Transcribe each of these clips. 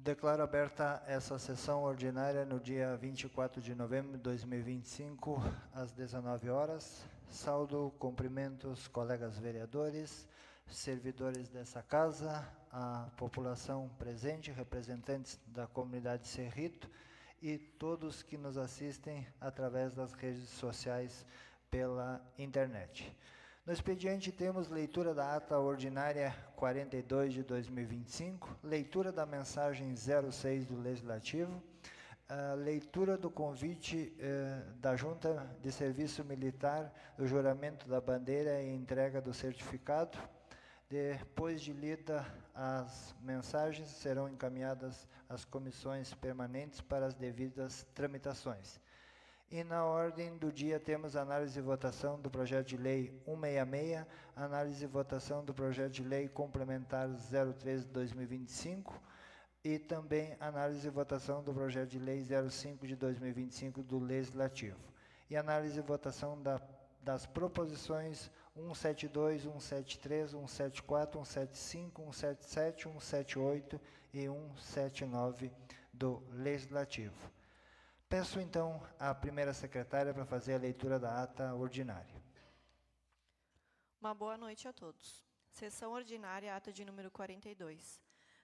Declaro aberta essa sessão ordinária no dia 24 de novembro de 2025, às 19 horas. Saúdo, cumprimentos, colegas vereadores, servidores dessa casa, a população presente, representantes da comunidade Cerrito e todos que nos assistem através das redes sociais pela internet. No expediente temos leitura da ata ordinária 42 de 2025, leitura da mensagem 06 do Legislativo, leitura do convite da Junta de Serviço Militar, do juramento da bandeira e entrega do certificado. Depois de lida as mensagens, serão encaminhadas às comissões permanentes para as devidas tramitações. E na ordem do dia temos análise e votação do projeto de lei 166, análise e votação do projeto de lei complementar 03 de 2025 e também análise e votação do projeto de lei 05 de 2025 do Legislativo. E análise e votação das proposições 172, 173, 174, 175, 177, 178 e 179 do Legislativo. Peço, então, à primeira secretária para fazer a leitura da ata ordinária. Uma boa noite a todos. Sessão ordinária, ata de número 42.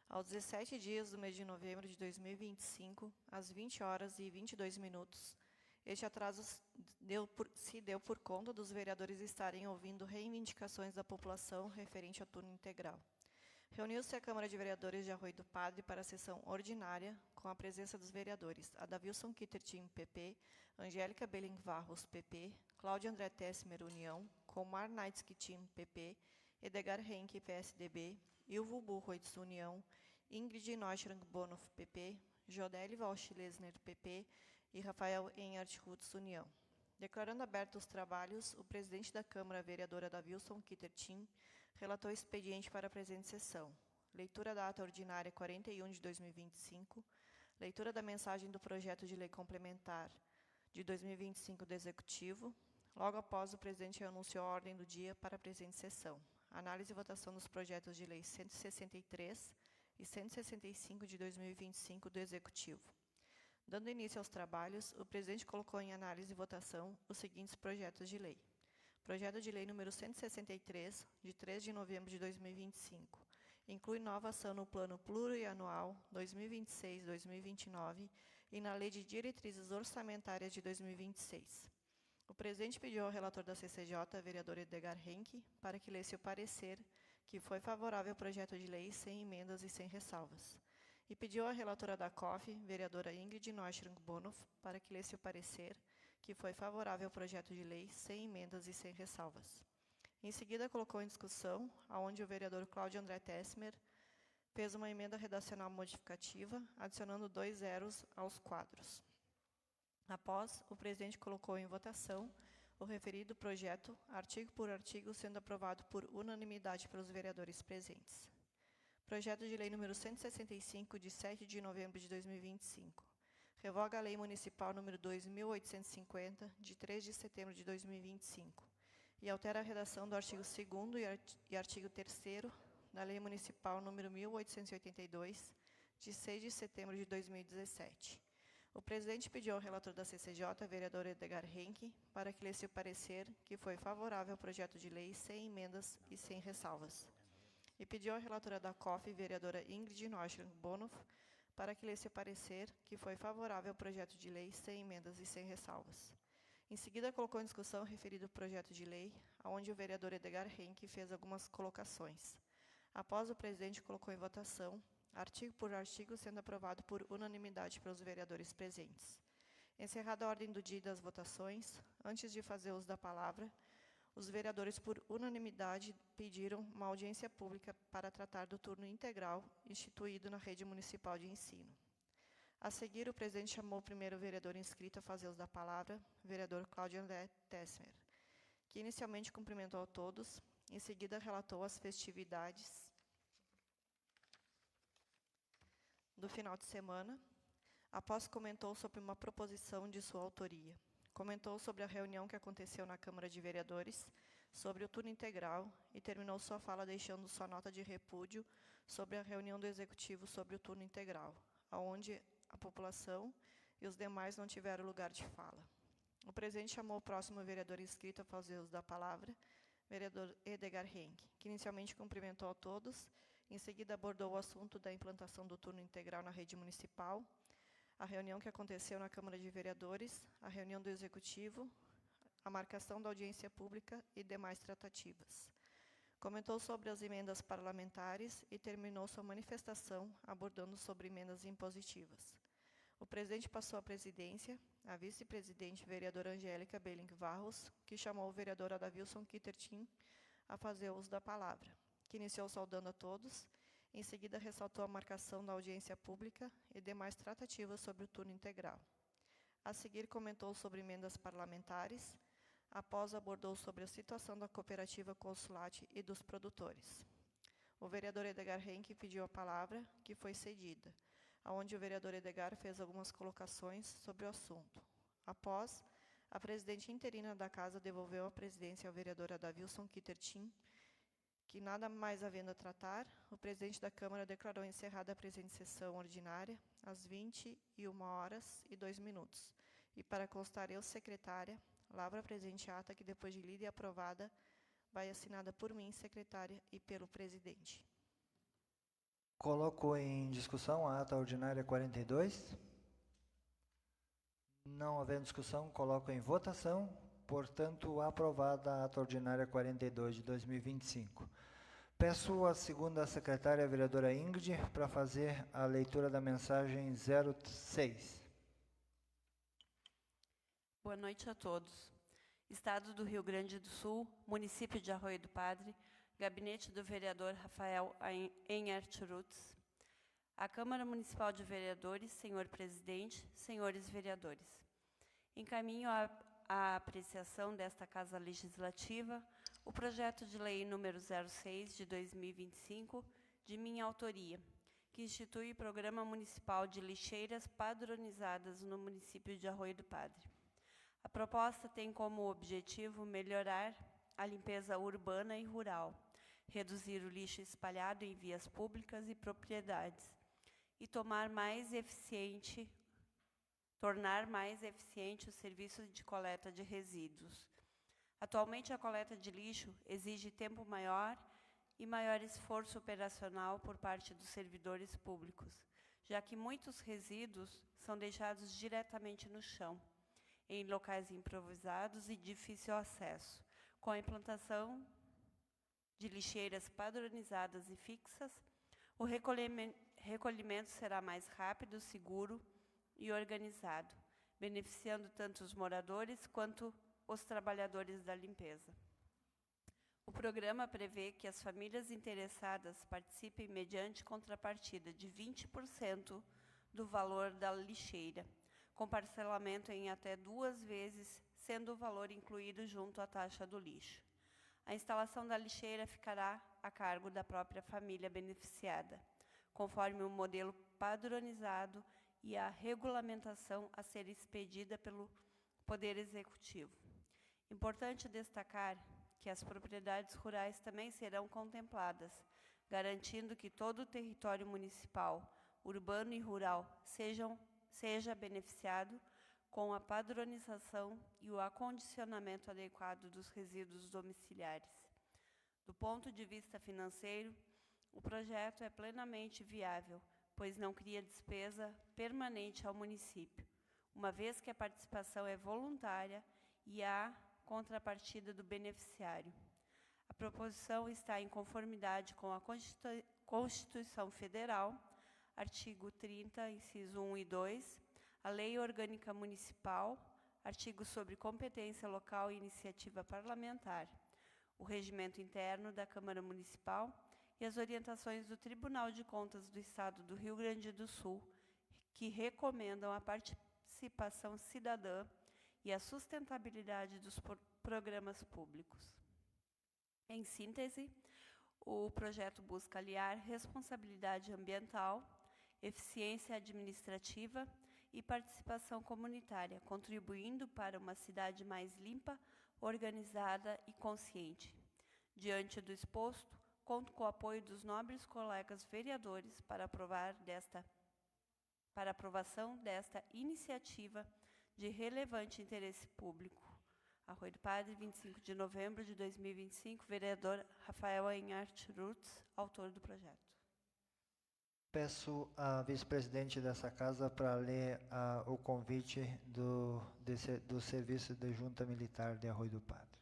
Aos 17 dias do mês de novembro de 2025, às 20 horas e 22 minutos, este atraso se deu por conta dos vereadores estarem ouvindo reivindicações da população referente ao turno integral. Reuniu-se a Câmara de Vereadores de Arroio do Padre para a sessão ordinária, com a presença dos vereadores Adavilson Kittertin, PP, Angélica Belling Varros, PP, Cláudio André Tessmer, União, Comar Naitz-Kittin, PP, Edgar Henke, PSDB, Ilvo Burroitz, União, Ingrid Neuschrank Bonoff, PP, Jodeli Walsh-Lesner, PP e Rafael Enhart Rutz, União. Declarando abertos os trabalhos, o presidente da Câmara, vereadora Adavilson Kittertin, relatou o expediente para a presente sessão. Leitura da ata ordinária 41 de 2025, leitura da mensagem do projeto de lei complementar de 2025 do Executivo. Logo após, o presidente anunciou a ordem do dia para a presente sessão. Análise e votação dos projetos de lei 163 e 165 de 2025 do Executivo. Dando início aos trabalhos, o presidente colocou em análise e votação os seguintes projetos de lei. Projeto de lei número 163, de 3 de novembro de 2025. Inclui nova ação no Plano Plurianual 2026-2029 e na Lei de Diretrizes Orçamentárias de 2026. O presidente pediu ao relator da CCJ, vereador Edgar Henke, para que lesse o parecer, que foi favorável ao projeto de lei sem emendas e sem ressalvas. E pediu à relatora da COF, vereadora Ingrid Neuschrank Bonoff, para que lesse o parecer, que foi favorável ao projeto de lei sem emendas e sem ressalvas. Em seguida, colocou em discussão, aonde o vereador Cláudio André Tessmer fez uma emenda redacional modificativa, adicionando 2 zeros aos quadros. Após, o presidente colocou em votação o referido projeto, artigo por artigo, sendo aprovado por unanimidade pelos vereadores presentes. Projeto de lei número 165, de 7 de novembro de 2025. Revoga a Lei Municipal número 2.850, de 3 de setembro de 2025, e altera a redação do artigo 2º e artigo 3º da Lei Municipal número 1.882, de 6 de setembro de 2017. O presidente pediu ao relator da CCJ, vereador Edgar Henke, para que lesse o parecer, que foi favorável ao projeto de lei sem emendas e sem ressalvas. E pediu à relatora da COF, vereadora Ingrid Neuschrank Bonoff, para que lesse o parecer, que foi favorável ao projeto de lei sem emendas e sem ressalvas. Em seguida, colocou em discussão o referido projeto de lei, onde o vereador Edgar Henke fez algumas colocações. Após, o presidente colocou em votação, artigo por artigo, sendo aprovado por unanimidade pelos vereadores presentes. Encerrada a ordem do dia das votações, antes de fazer uso da palavra, os vereadores, por unanimidade, pediram uma audiência pública para tratar do turno integral instituído na rede municipal de ensino. A seguir, o presidente chamou o primeiro vereador inscrito a fazer uso da palavra, vereador Cláudio André Tessmer, que inicialmente cumprimentou a todos, em seguida relatou as festividades do final de semana, após comentou sobre uma proposição de sua autoria. Comentou sobre a reunião que aconteceu na Câmara de Vereadores, sobre o turno integral e terminou sua fala deixando sua nota de repúdio sobre a reunião do Executivo sobre o turno integral, onde a população e os demais não tiveram lugar de fala. O presidente chamou o próximo vereador inscrito a fazer uso da palavra, vereador Edgar Henke, que inicialmente cumprimentou a todos, em seguida abordou o assunto da implantação do turno integral na rede municipal, a reunião que aconteceu na Câmara de Vereadores, a reunião do Executivo, a marcação da audiência pública e demais tratativas. Comentou sobre as emendas parlamentares e terminou sua manifestação abordando sobre emendas impositivas. O presidente passou a presidência, a vice-presidente, vereadora Angélica Belling Varros, que chamou o vereador Adavilson Kittertin a fazer uso da palavra, que iniciou saudando a todos, em seguida ressaltou a marcação da audiência pública e demais tratativas sobre o turno integral. A seguir, comentou sobre emendas parlamentares, após abordou sobre a situação da cooperativa Consulate e dos produtores. O vereador Edgar Henke pediu a palavra, que foi cedida, onde o vereador Edgar fez algumas colocações sobre o assunto. Após, a presidente interina da Casa devolveu a presidência ao vereador Adavilson Kittertin, que nada mais havendo a tratar, o presidente da Câmara declarou encerrada a presente sessão ordinária às 21h02. E para constar eu, secretária, lavro a presente ata que, depois de lida e aprovada, vai assinada por mim, secretária, e pelo presidente. Coloco em discussão a ata ordinária 42. Não havendo discussão, coloco em votação. Portanto, aprovada a ata ordinária 42 de 2025. Peço a segunda secretária, a vereadora Ingrid, para fazer a leitura da mensagem 06. Boa noite a todos. Estado do Rio Grande do Sul, município de Arroio do Padre, gabinete do vereador Rafael Enhertz, a Câmara Municipal de Vereadores, senhor presidente, senhores vereadores. Encaminho à apreciação desta Casa Legislativa o projeto de lei número 06 de 2025, de minha autoria, que institui o Programa Municipal de Lixeiras Padronizadas no município de Arroio do Padre. A proposta tem como objetivo melhorar a limpeza urbana e rural, reduzir o lixo espalhado em vias públicas e propriedades e tornar mais eficiente o serviço de coleta de resíduos. Atualmente, a coleta de lixo exige tempo maior e maior esforço operacional por parte dos servidores públicos, já que muitos resíduos são deixados diretamente no chão, em locais improvisados e difícil acesso. Com a implantação de lixeiras padronizadas e fixas, o recolhimento será mais rápido, seguro e organizado, beneficiando tanto os moradores quanto os trabalhadores da limpeza. O programa prevê que as famílias interessadas participem mediante contrapartida de 20% do valor da lixeira, com parcelamento em até 2 vezes, sendo o valor incluído junto à taxa do lixo. A instalação da lixeira ficará a cargo da própria família beneficiada, conforme o modelo padronizado e a regulamentação a ser expedida pelo Poder Executivo. Importante destacar que as propriedades rurais também serão contempladas, garantindo que todo o território municipal, urbano e rural seja beneficiado com a padronização e o acondicionamento adequado dos resíduos domiciliares. Do ponto de vista financeiro, o projeto é plenamente viável, pois não cria despesa permanente ao município, uma vez que a participação é voluntária e há contrapartida do beneficiário. A proposição está em conformidade com a Constituição Federal, artigo 30, inciso 1 e 2, a Lei Orgânica Municipal, artigo sobre competência local e iniciativa parlamentar, o regimento interno da Câmara Municipal e as orientações do Tribunal de Contas do Estado do Rio Grande do Sul, que recomendam a participação cidadã e a sustentabilidade dos programas públicos. Em síntese, o projeto busca aliar responsabilidade ambiental, eficiência administrativa e participação comunitária, contribuindo para uma cidade mais limpa, organizada e consciente. Diante do exposto, conto com o apoio dos nobres colegas vereadores para aprovação desta iniciativa de relevante interesse público. Arroio do Padre, 25 de novembro de 2025, vereador Rafael Einhart Rutz, autor do projeto. Peço à vice-presidente dessa casa para ler o convite do Serviço de Junta Militar de Arroio do Padre.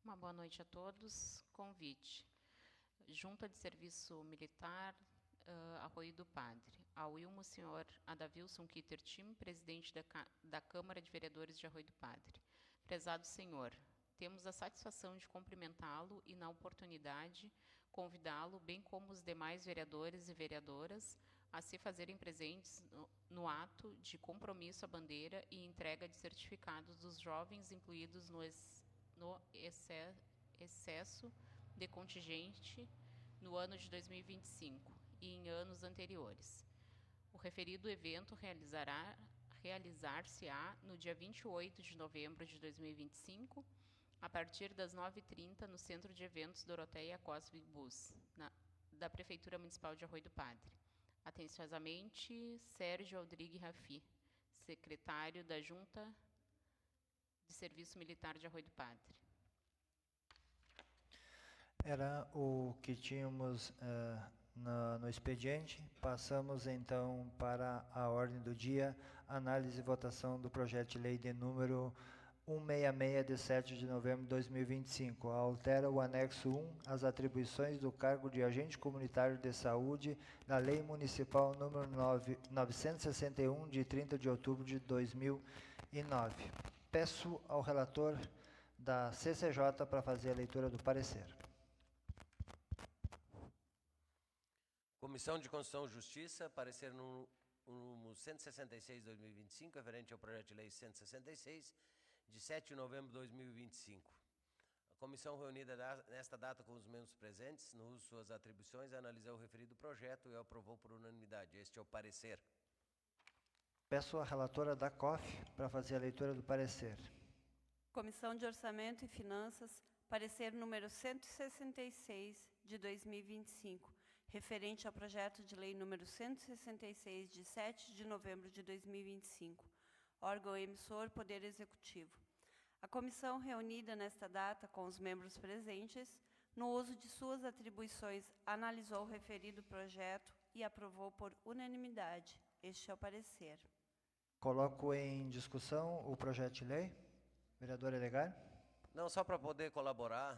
Uma boa noite a todos. Convite. Junta de Serviço Militar, Arroio do Padre. Ao Wilmo Senhor Adavilson Kitter Tim, presidente da Câmara de Vereadores de Arroio do Padre. Prezado senhor, temos a satisfação de cumprimentá-lo e, na oportunidade, convidá-lo, bem como os demais vereadores e vereadoras, a se fazerem presentes no ato de compromisso à bandeira e entrega de certificados dos jovens incluídos no excesso de contingente no ano de 2025 e em anos anteriores. O referido evento realizar-se-á no dia 28 de novembro de 2025, a partir das 9h30, no Centro de Eventos Doroteia Cosme Bus, da Prefeitura Municipal de Arroio do Padre. Atenciosamente, Sérgio Aldrigue Rafi, secretário da Junta de Serviço Militar de Arroio do Padre. Era o que tínhamos no expediente. Passamos, então, para a ordem do dia, análise e votação do projeto de lei de número 166, de 7 de novembro de 2025. Altera o anexo 1, as atribuições do cargo de agente comunitário de saúde da Lei Municipal número 961, de 30 de outubro de 2009. Peço ao relator da CCJ para fazer a leitura do parecer. Comissão de Constituição e Justiça, parecer no 166/2025, referente ao projeto de lei 166, de 7 de novembro de 2025. A comissão reunida nesta data com os membros presentes, no uso de suas atribuições, analisou o referido projeto e aprovou por unanimidade. Este é o parecer. Peço à relatora da COF para fazer a leitura do parecer. Comissão de Orçamento e Finanças, parecer número 166, de 2025, referente ao projeto de lei número 166, de 7 de novembro de 2025, órgão emissor, Poder Executivo. A comissão reunida nesta data com os membros presentes, no uso de suas atribuições, analisou o referido projeto e aprovou por unanimidade. Este é o parecer. Coloco em discussão o projeto de lei. Vereador Edgar. Não, só para poder colaborar,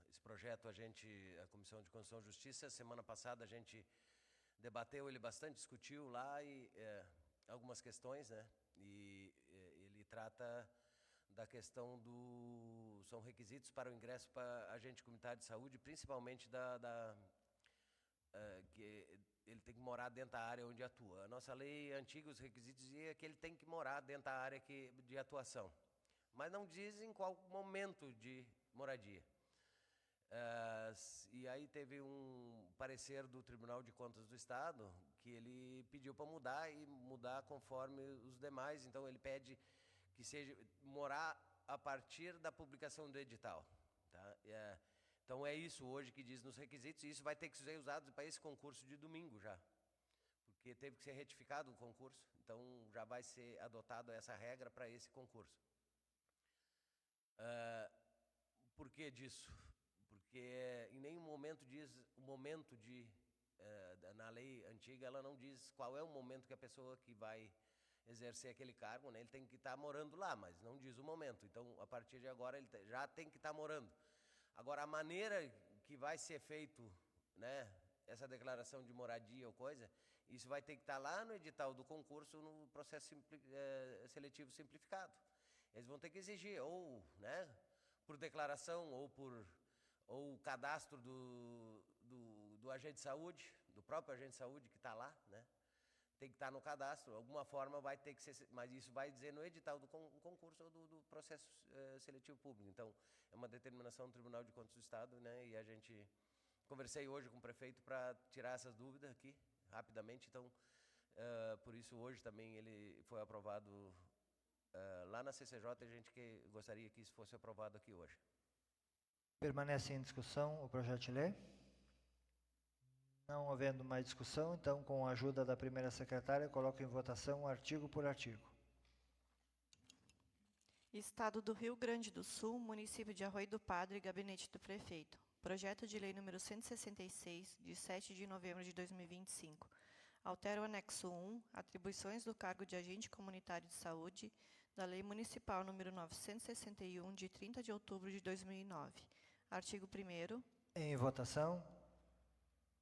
esse projeto a Comissão de Constituição e Justiça, semana passada a gente debateu ele bastante, discutiu lá e algumas questões, né? E ele trata da questão são requisitos para o ingresso para agente comunitário de saúde, principalmente que ele tem que morar dentro da área onde atua. A nossa lei antiga, os requisitos dizia que ele tem que morar dentro da área de atuação, mas não diz em qual momento de moradia. E aí teve um parecer do Tribunal de Contas do Estado que ele pediu para mudar conforme os demais. Então ele pede que seja morar a partir da publicação do edital, tá? Então é isso hoje que diz nos requisitos, e isso vai ter que ser usado para esse concurso de domingo já, porque teve que ser retificado o concurso, então já vai ser adotado essa regra para esse concurso. Por que disso? Porque em nenhum momento diz o momento na lei antiga, ela não diz qual é o momento que a pessoa que vai exercer aquele cargo, né? Ele tem que estar morando lá, mas não diz o momento. Então, a partir de agora, ele já tem que estar morando. Agora, a maneira que vai ser feito, né, essa declaração de moradia ou coisa, isso vai ter que estar lá no edital do concurso, no processo seletivo simplificado. Eles vão ter que exigir, ou, né, por declaração, ou o cadastro do agente de saúde, do próprio agente de saúde que está lá, né? Tem que estar no cadastro, alguma forma vai ter que ser, mas isso vai dizer no edital do concurso ou do processo seletivo público. Então, é uma determinação do Tribunal de Contas do Estado, né? E a gente conversei hoje com o prefeito para tirar essas dúvidas aqui, rapidamente. Então, Por isso, hoje também ele foi aprovado lá na CCJ, a gente que gostaria que isso fosse aprovado aqui hoje. Permanece em discussão o projeto de lei? Não havendo mais discussão, então, com a ajuda da primeira secretária, coloco em votação artigo por artigo. Estado do Rio Grande do Sul, município de Arroio do Padre, gabinete do prefeito. Projeto de lei número 166, de 7 de novembro de 2025. Altera o anexo 1, atribuições do cargo de agente comunitário de saúde, da Lei Municipal número 961, de 30 de outubro de 2009. Artigo 1º. Em votação.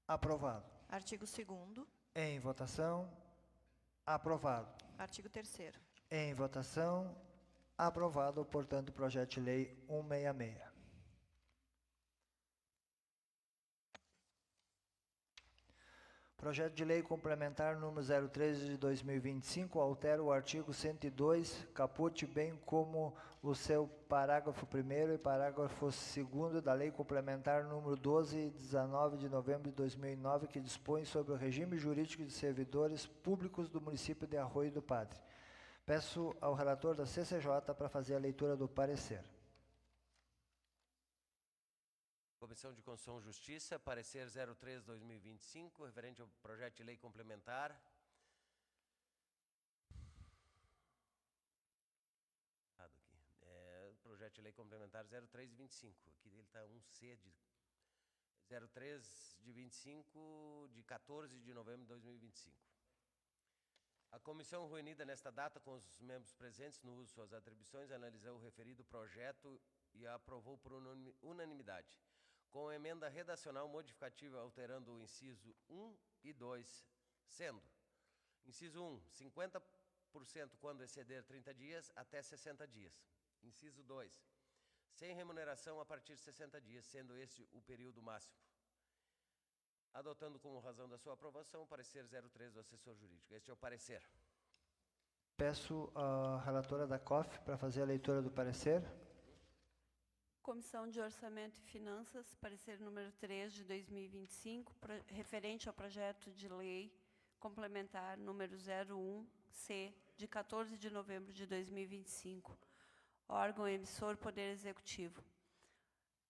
Aprovado. Artigo 2º. Em votação. Aprovado. Artigo 3º. Em votação. Aprovado, portanto, o projeto de lei 166. Projeto de lei complementar número 013 de 2025 altera o artigo 102, caput, bem como o seu parágrafo 1º e parágrafo 2º da lei complementar número 12, 19 de novembro de 2009, que dispõe sobre o regime jurídico de servidores públicos do município de Arroio do Padre. Peço ao relator da CCJ para fazer a leitura do parecer. Comissão de Constituição e Justiça, parecer 03/2025, referente ao projeto de lei complementar. Projeto de lei complementar 03/25. Aqui ele está 1C de 03 de 25 de 14 de novembro de 2025. A comissão reunida nesta data com os membros presentes no uso de suas atribuições analisou o referido projeto e aprovou por unanimidade, com emenda redacional modificativa alterando o inciso 1 e 2, sendo: inciso 1, 50% quando exceder 30 dias até 60 dias. Inciso 2, sem remuneração a partir de 60 dias, sendo esse o período máximo. Adotando como razão da sua aprovação o parecer 03 do assessor jurídico. Este é o parecer. Peço à relatora da COF para fazer a leitura do parecer. Comissão de Orçamento e Finanças, parecer número 3 de 2025, referente ao projeto de lei complementar número 01C, de 14 de novembro de 2025. Órgão emissor, Poder Executivo.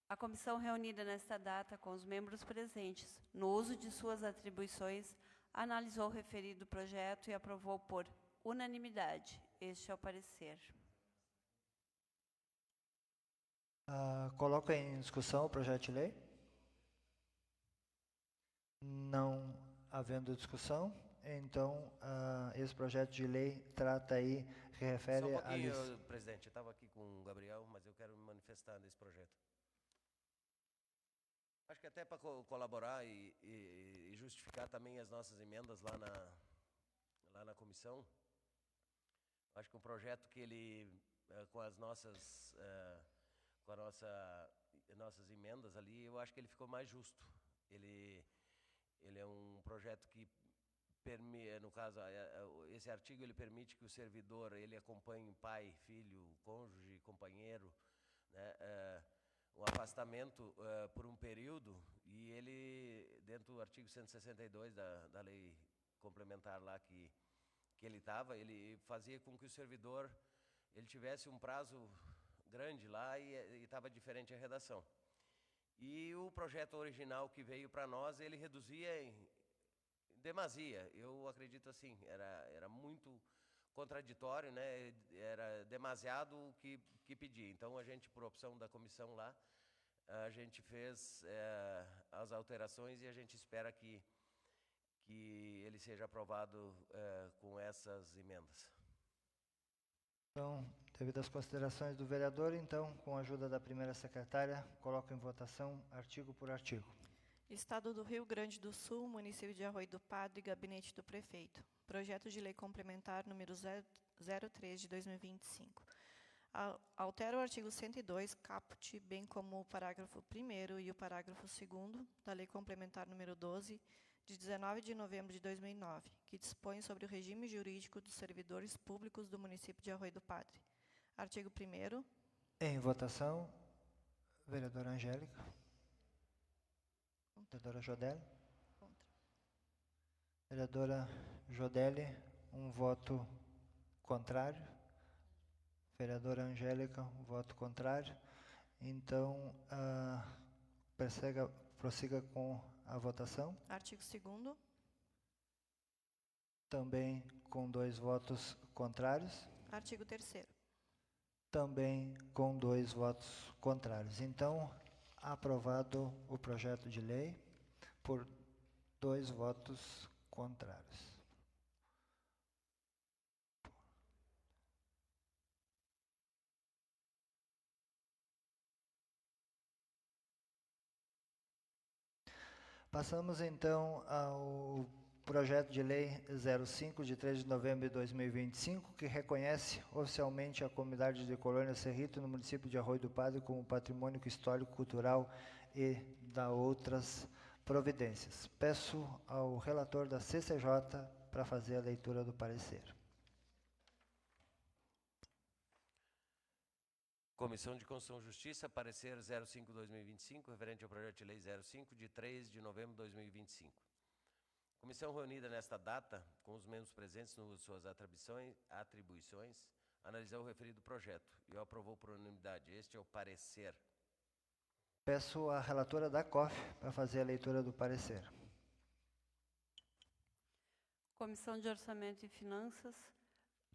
A comissão reunida nesta data com os membros presentes, no uso de suas atribuições, analisou o referido projeto e aprovou por unanimidade. Este é o parecer. Coloco em discussão o projeto de lei. Não havendo discussão, então esse projeto de lei trata aí, refere Só um pouquinho, presidente, eu estava aqui com o Gabriel, mas eu quero me manifestar nesse projeto. Acho que até para colaborar e justificar também as nossas emendas lá na comissão, acho que um projeto que ele, com as nossas nossas emendas ali, eu acho que ele ficou mais justo. Ele é um projeto que no caso, esse artigo ele permite que o servidor ele acompanhe pai, filho, cônjuge, companheiro, né, um afastamento por um período, e ele, dentro do artigo 162 da lei complementar lá que ele estava, ele fazia com que o servidor ele tivesse um prazo grande lá e estava diferente a redação. E o projeto original que veio para nós, ele reduzia em demasia. Eu acredito assim, era muito contraditório, né? Era demasiado o que pedia. Então, a gente, por opção da comissão lá, a gente fez as alterações e a gente espera que ele seja aprovado com essas emendas. Então, devido às considerações do vereador, então, com a ajuda da primeira secretária, coloco em votação artigo por artigo. Estado do Rio Grande do Sul, município de Arroio do Padre, gabinete do prefeito. Projeto de lei complementar número 03 de 2025. Altera o artigo 102, caput, bem como o parágrafo 1º e o parágrafo 2º da lei complementar número 12, de 19 de novembro de 2009, que dispõe sobre o regime jurídico dos servidores públicos do município de Arroio do Padre. Artigo 1º. Em votação, vereadora Angélica. Vereadora Jodelle. Contra. Vereadora Jodelli, um voto contrário. Vereadora Angélica, um voto contrário. Então, prossiga com a votação. Artigo 2º. Também com 2 votos contrários. Artigo 3º. Também com 2 votos contrários. Então, aprovado o projeto de lei por 2 votos contrários. Passamos então ao projeto de lei 05, de 3 de novembro de 2025, que reconhece oficialmente a comunidade de Colônia Cerrito no município de Arroio do Padre como patrimônio histórico, cultural e da outras providências. Peço ao relator da CCJ para fazer a leitura do parecer. Comissão de Constituição e Justiça, parecer 05/2025, referente ao projeto de lei 05, de 3 de novembro de 2025. Comissão reunida nesta data, com os membros presentes nas suas atribuições, analisou o referido projeto e o aprovou por unanimidade. Este é o parecer. Peço à relatora da COF para fazer a leitura do parecer. Comissão de Orçamento e Finanças,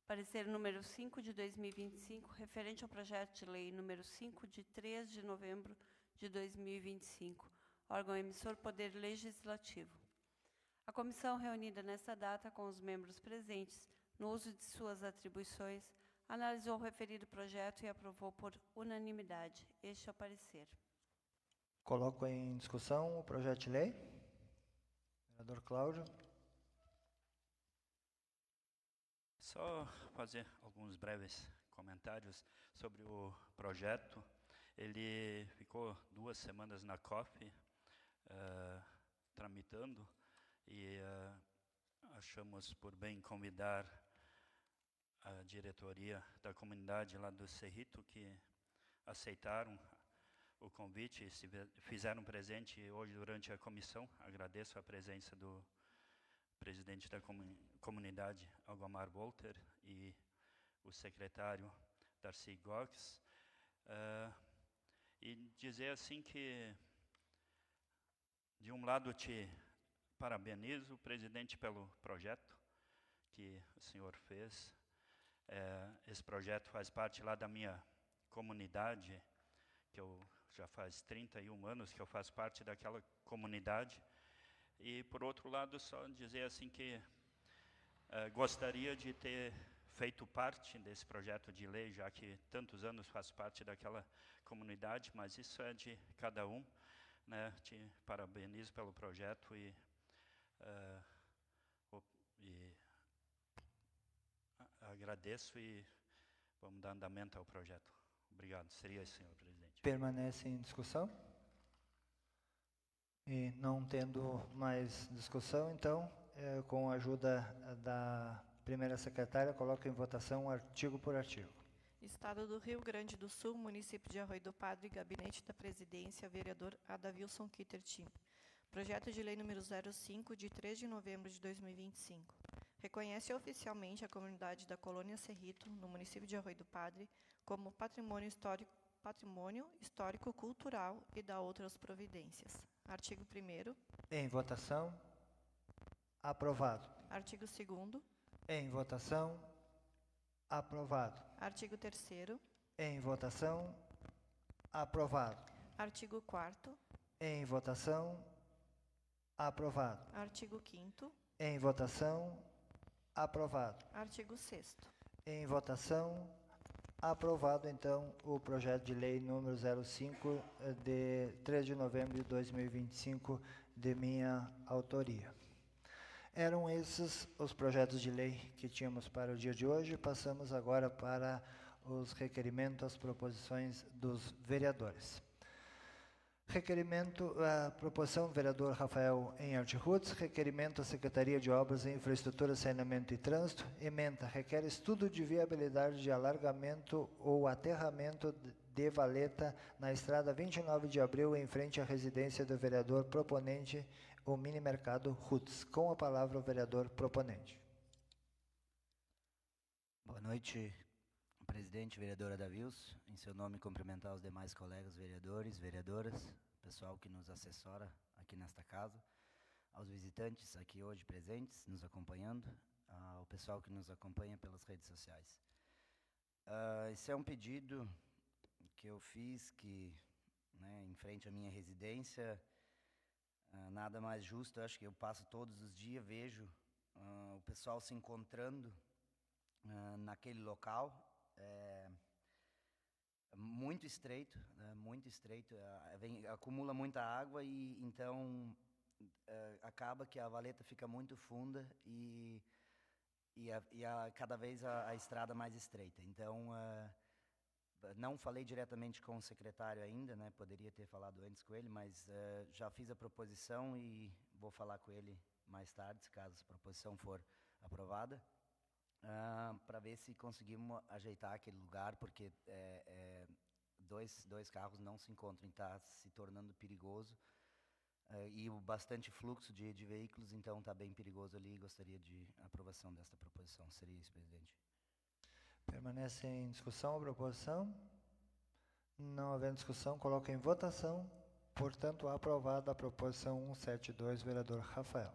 parecer número 5 de 2025, referente ao projeto de lei número 5 de 3 de novembro de 2025, órgão emissor Poder Legislativo. A comissão reunida nesta data, com os membros presentes, no uso de suas atribuições, analisou o referido projeto e aprovou por unanimidade. Este é o parecer. Coloco em discussão o projeto de lei. Vereador Cláudio. Só fazer alguns breves comentários sobre o projeto. Ele ficou 2 semanas na COF, tramitando, e achamos por bem convidar a diretoria da comunidade lá do Cerrito, que aceitaram o convite e se fizeram presente hoje durante a comissão. Agradeço a presença do presidente da comunidade, Algomar Volter, e o secretário, Darcy Gox. E dizer assim que, de um lado, te parabenizo, presidente, pelo projeto que o senhor fez. Esse projeto faz parte lá da minha comunidade, que eu já faz 31 anos que eu faço parte daquela comunidade. E, por outro lado, só dizer assim que gostaria de ter feito parte desse projeto de lei, já que tantos anos faço parte daquela comunidade, mas isso é de cada um, né? Te parabenizo pelo projeto e agradeço e vamos dar andamento ao projeto. Obrigado. Seria isso, senhor presidente. Permanece em discussão? E não tendo mais discussão, então, com a ajuda da primeira secretária, coloco em votação artigo por artigo. Estado do Rio Grande do Sul, município de Arroio do Padre, Gabinete da Presidência, vereador Adavilson Kittertim. Projeto de lei número 05, de 3 de novembro de 2025. Reconhece oficialmente a comunidade da Colônia Cerrito, no município de Arroio do Padre, como patrimônio histórico, cultural e da outras providências. Artigo 1º. Em votação. Aprovado. Artigo 2º. Em votação. Aprovado. Artigo 3º. Em votação. Aprovado. Artigo 4º. Em votação. Aprovado. Artigo 5º. Em votação. Aprovado. Artigo 6º. Em votação. Aprovado, então, o projeto de lei número 05, de 3 de novembro de 2025, de minha autoria. Eram esses os projetos de lei que tínhamos para o dia de hoje. Passamos agora para os requerimentos, as proposições dos vereadores. Requerimento, a proposição do vereador Rafael Enhart Rutz, requerimento à Secretaria de Obras e Infraestrutura, Saneamento e Trânsito, ementa, requer estudo de viabilidade de alargamento ou aterramento de valeta na estrada 29 de abril, em frente à residência do vereador proponente, o mini mercado Roots. Com a palavra o vereador proponente. Boa noite, presidente, vereadora Davilson. Em seu nome, cumprimentar os demais colegas vereadores, vereadoras, pessoal que nos assessora aqui nesta casa, aos visitantes aqui hoje presentes, nos acompanhando, ao pessoal que nos acompanha pelas redes sociais. Esse é um pedido que eu fiz, em frente à minha residência, nada mais justo. Eu acho que eu passo todos os dias, vejo o pessoal se encontrando naquele local, muito estreito, acumula muita água e então acaba que a valeta fica muito funda e cada vez a estrada mais estreita. Então, não falei diretamente com o secretário ainda, né? Poderia ter falado antes com ele, mas já fiz a proposição e vou falar com ele mais tarde, caso a proposição for aprovada, para ver se conseguimos ajeitar aquele lugar, porque dois carros não se encontram, está se tornando perigoso. E bastante fluxo de veículos, então está bem perigoso ali. Gostaria de aprovação desta proposição. Seria isso, presidente. Permanece em discussão a proposição? Não havendo discussão, coloco em votação. Portanto, aprovada a proposição 172, vereador Rafael.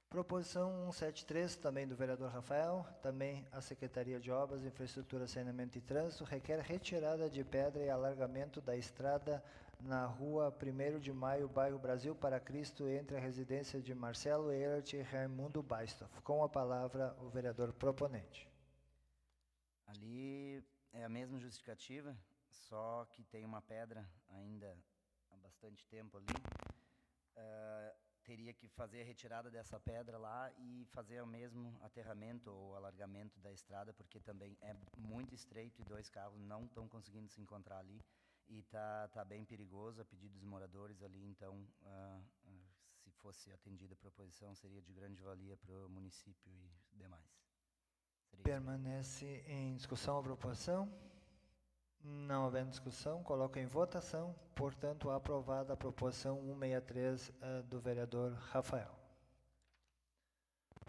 Proposição 173, também do vereador Rafael, também a Secretaria de Obras, Infraestrutura, Saneamento e Trânsito, requer retirada de pedra e alargamento da estrada na rua 1º de Maio, bairro Brasil para Cristo, entre a residência de Marcelo Ehlert e Raimundo Baistoff. Com a palavra, o vereador proponente. Ali é a mesma justificativa, só que tem uma pedra ainda há bastante tempo ali. Teria que fazer a retirada dessa pedra lá e fazer o mesmo aterramento ou alargamento da estrada, porque também é muito estreito e dois carros não estão conseguindo se encontrar ali. E tá bem perigoso, a pedido dos moradores ali. Então, se fosse atendida a proposição, seria de grande valia para o município e demais. Permanece em discussão a proposição? Não havendo discussão, coloco em votação. Portanto, aprovada a proposição 163 do vereador Rafael.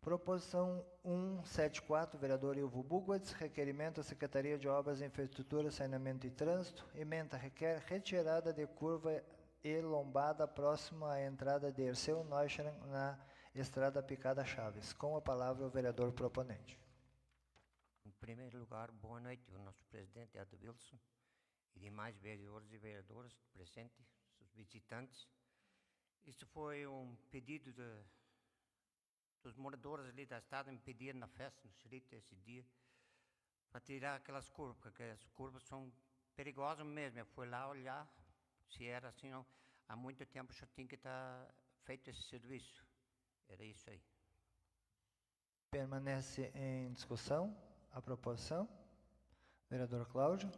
Proposição 174, vereador Ilvo Bugwitz, requerimento à Secretaria de Obras, Infraestrutura, Saneamento e Trânsito. Ementa requer retirada de curva e lombada próxima à entrada de Erceu Neuscheren na Estrada Picada Chaves. Com a palavra o vereador proponente. Em primeiro lugar, boa noite ao nosso presidente Ado Wilson e demais vereadores e vereadoras presentes, os visitantes. Isso foi um pedido dos moradores ali da estrada, me pediram na festa, no Xerita, esse dia, para tirar aquelas curvas, porque as curvas são perigosas mesmo. Eu fui lá olhar, se era assim, não, há muito tempo já tinha que estar feito esse serviço. Era isso aí. Permanece em discussão a proposição. Vereador Cláudio.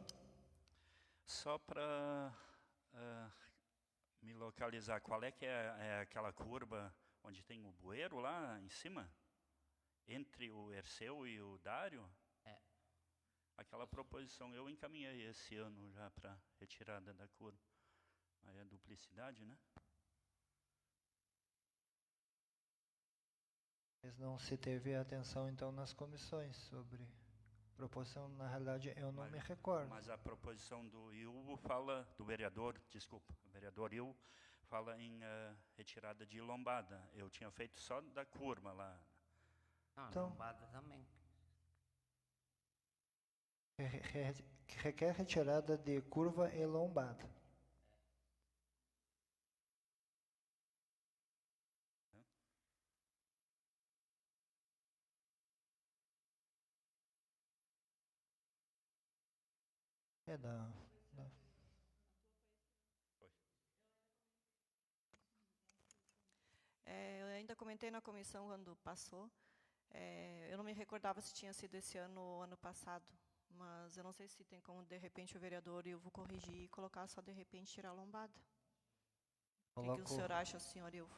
Só para me localizar, qual é que é aquela curva onde tem o bueiro lá em cima? Entre o Erceu e o Dário? Aquela proposição eu encaminhei esse ano já para retirada da curva. Aí é duplicidade, né? Mas não se teve atenção, então, nas comissões sobre proposição. Na realidade, eu não me recordo. Mas a proposição do Ilvo fala, do vereador, desculpa, o vereador Ilvo fala em retirada de lombada. Eu tinha feito só da curva lá. Não, então, lombada também. Requer retirada de curva e lombada. Eu ainda comentei na comissão quando passou. Eu não me recordava se tinha sido esse ano ou ano passado, mas eu não sei se tem como, de repente, o vereador Ilvo corrigir e colocar só, de repente, tirar a lombada. O que o senhor acha, senhor Ilvo?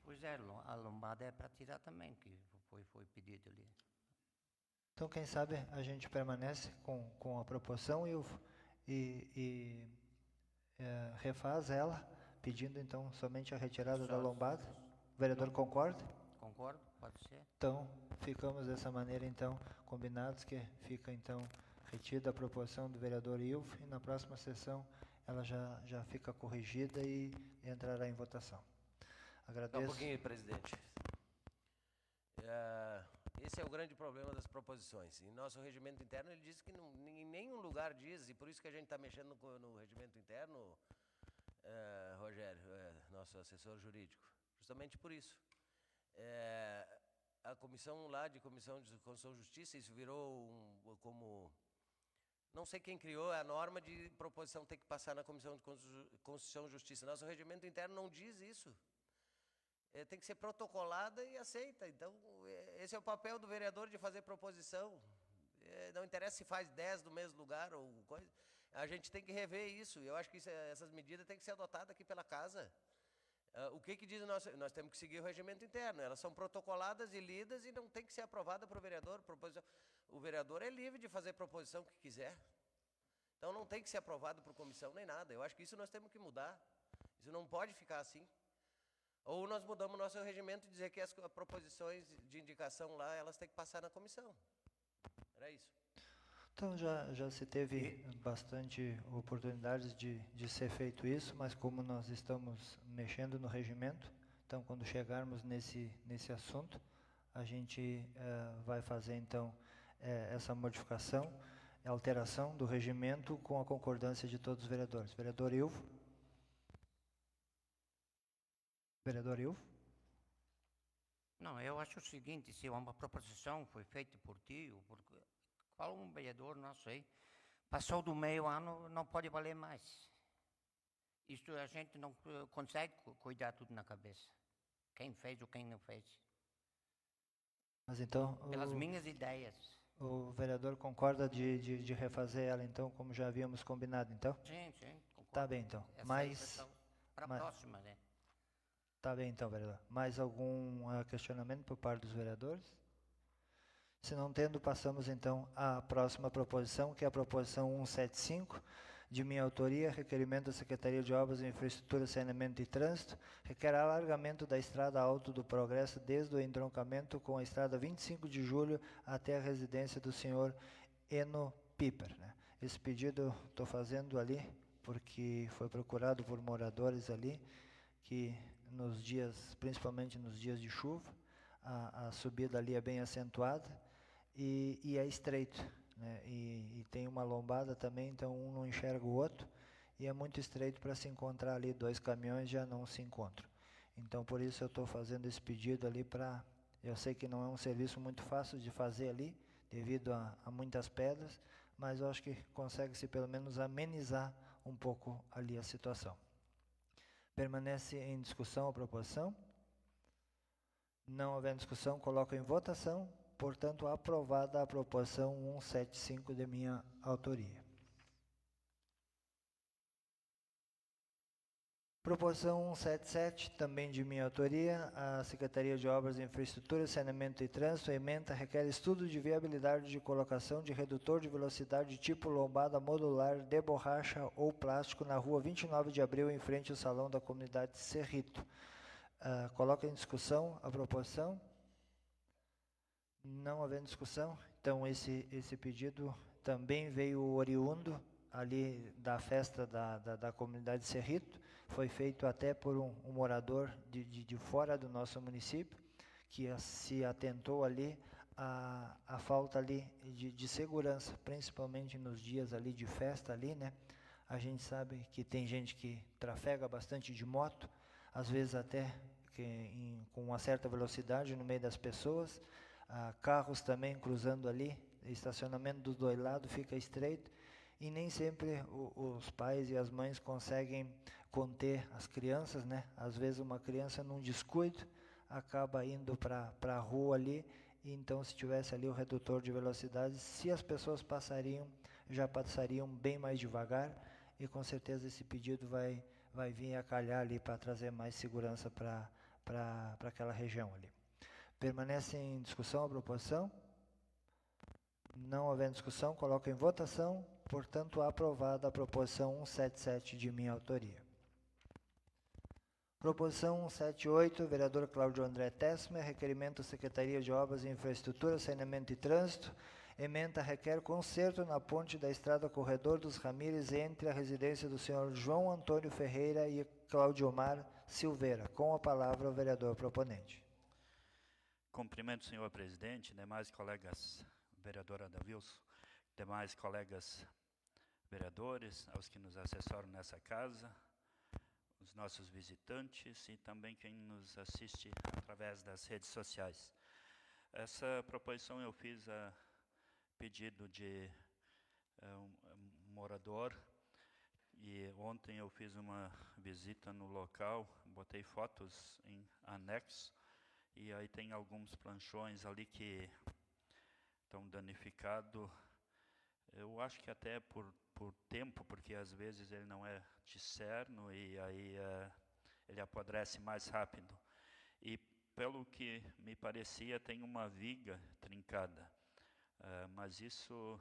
Pois é, a lombada é para tirar também, que foi pedido ali. Então, quem sabe a gente permanece com a proposição e refaz ela, pedindo então somente a retirada da Só- lombada. O vereador concorda? Concordo? Pode ser? Então, ficamos dessa maneira, então, combinados, que fica, então, retida a proposição do vereador Ilvo, e na próxima sessão ela já fica corrigida e entrará em votação. Só um Agradeço. pouquinho, presidente. Esse é o grande problema das proposições. Em nosso regimento interno, ele diz que em nenhum lugar diz, e por isso que a gente está mexendo no regimento interno, Rogério, nosso assessor jurídico, justamente por isso. A comissão lá de Comissão de Constituição e Justiça, isso virou como... Não sei quem criou a norma de proposição ter que passar na Comissão de Constituição e Justiça. Nosso regimento interno não diz isso. Tem que ser protocolada e aceita. Então, esse é o papel do vereador, de fazer proposição. Não interessa se faz 10 do mesmo lugar ou coisa. A gente tem que rever isso. Eu acho que essas medidas têm que ser adotadas aqui pela casa. O que diz o nosso... Nós temos que seguir o regimento interno. Elas são protocoladas e lidas e não tem que ser aprovada para o vereador. O vereador é livre de fazer proposição que quiser. Então, não tem que ser aprovado por comissão nem nada. Eu acho que isso nós temos que mudar. Isso não pode ficar assim. Ou nós mudamos o nosso regimento e dizer que as proposições de indicação lá, elas têm que passar na comissão. Era isso. Então, já se teve bastante oportunidades de ser feito isso, mas como nós estamos mexendo no regimento, então, quando chegarmos nesse assunto, a gente vai fazer, então, essa modificação, alteração do regimento com a concordância de todos os vereadores. Vereador Ilvo? Vereador Ilvo? Não, eu acho o seguinte, se uma proposição foi feita por ti, ou por qual um vereador, não sei, passou do meio ano, não pode valer mais. Isto a gente não consegue cuidar tudo na cabeça. Quem fez ou quem não fez. Mas então, Pelas minhas ideias. o vereador concorda de refazer ela, então, como já havíamos combinado, então? Sim, concordo. Tá bem, então. Para a próxima, né? Tá bem, então, vereador. Mais algum questionamento por parte dos vereadores? Se não tendo, passamos, então, à próxima proposição, que é a proposição 175, de minha autoria, requerimento da Secretaria de Obras, Infraestrutura, Saneamento e Trânsito, requer alargamento da Estrada Alto do Progresso desde o entroncamento com a Estrada 25 de Julho até a residência do senhor Eno Piper, né? Esse pedido estou fazendo ali, porque foi procurado por moradores ali, que nos dias, principalmente nos dias de chuva, a subida ali é bem acentuada e é estreito, né? E tem uma lombada também, então um não enxerga o outro, e é muito estreito para se encontrar ali, 2 caminhões já não se encontram. Então, por isso eu estou fazendo esse pedido ali para... Eu sei que não é um serviço muito fácil de fazer ali, devido a muitas pedras, mas eu acho que consegue-se pelo menos amenizar um pouco ali a situação. Permanece em discussão a proposição? Não havendo discussão, coloco em votação. Portanto, aprovada a proposição 175 de minha autoria. Proposição 177, também de minha autoria, a Secretaria de Obras, Infraestrutura, Saneamento e Trânsito, ementa, requer estudo de viabilidade de colocação de redutor de velocidade tipo lombada modular de borracha ou plástico na rua 29 de abril, em frente ao Salão da Comunidade Cerrito. Coloca em discussão a proposição? Não havendo discussão, então esse pedido também veio oriundo ali da festa da Comunidade Cerrito, foi feito até por um morador de fora do nosso município, que se atentou ali a falta ali de segurança, principalmente nos dias ali de festa ali, né? A gente sabe que tem gente que trafega bastante de moto, às vezes até com uma certa velocidade no meio das pessoas, carros também cruzando ali, estacionamento dos dois lados fica estreito, e nem sempre os pais e as mães conseguem conter as crianças, né? Às vezes uma criança num descuido acaba indo para a rua ali, e então se tivesse ali o redutor de velocidade, se as pessoas já passariam bem mais devagar, e com certeza esse pedido vai vir a calhar ali para trazer mais segurança para aquela região ali. Permanece em discussão a proposição? Não havendo discussão, coloco em votação. Portanto, aprovada a proposição 177 de minha autoria. Proposição 178, vereador Cláudio André Tessmer, requerimento Secretaria de Obras e Infraestrutura, Saneamento e Trânsito. Ementa requer conserto na ponte da estrada Corredor dos Ramires entre a residência do senhor João Antônio Ferreira e Claudiomar Silveira. Com a palavra o vereador proponente. Cumprimento, senhor presidente, demais colegas, vereadora Davilson, demais colegas vereadores, aos que nos assessoram nessa casa, os nossos visitantes e também quem nos assiste através das redes sociais. Essa proposição eu fiz a pedido de um morador, e ontem eu fiz uma visita no local, botei fotos em anexo, e aí tem alguns planchões ali que estão danificados. Eu acho que até por tempo, porque às vezes ele não é de cerno e aí ele apodrece mais rápido. E pelo que me parecia, tem uma viga trincada. Mas isso,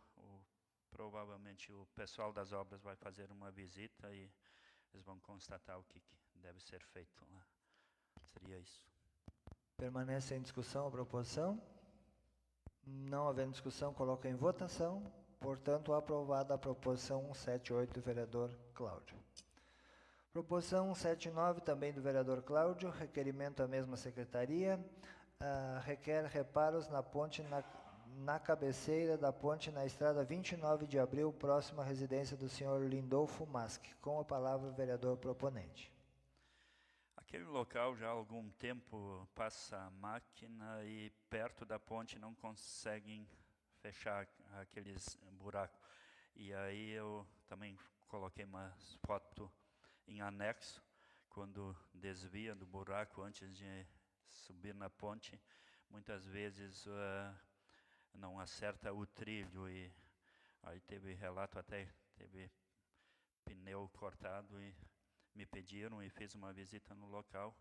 provavelmente, o pessoal das obras vai fazer uma visita e eles vão constatar o que deve ser feito lá. Seria isso. Permanece em discussão a proposição? Não havendo discussão, coloco em votação. Portanto, aprovada a proposição 178 do vereador Cláudio. Proposição 179, também do vereador Cláudio, requerimento à mesma secretaria, requer reparos na ponte na cabeceira da ponte na estrada 29 de abril, próxima à residência do senhor Lindolfo Maschi. Com a palavra o vereador proponente. Aquele local já há algum tempo passa a máquina e perto da ponte não conseguem fechar aqueles buracos. E aí eu também coloquei uma foto em anexo, quando desvia do buraco antes de subir na ponte, muitas vezes não acerta o trilho, e aí teve relato, até teve pneu cortado, e me pediram e fiz uma visita no local,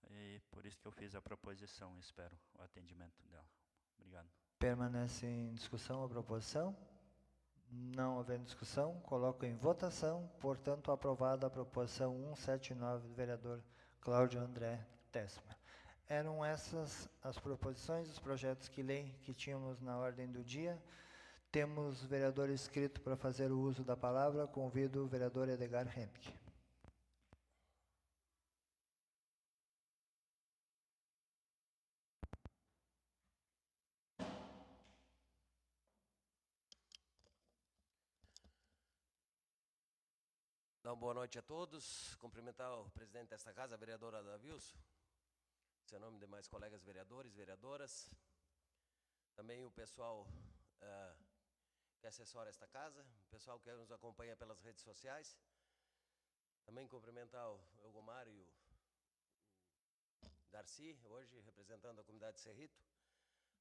e por isso que eu fiz a proposição, espero o atendimento dela. Obrigado. Permanece em discussão a proposição? Não havendo discussão, coloco em votação. Portanto, aprovada a proposição 179 do vereador Cláudio André Tessmer. Eram essas as proposições, os projetos de lei que tínhamos na ordem do dia. Temos vereador inscrito para fazer o uso da palavra. Convido o vereador Edgar Henrique. Então, boa noite a todos. Cumprimentar o presidente desta casa, a vereadora Davilson, seu nome, demais colegas vereadores, vereadoras. Também o pessoal que assessora esta casa, o pessoal que nos acompanha pelas redes sociais. Também cumprimentar o Elgomar e o Darcy, hoje representando a comunidade de Cerrito.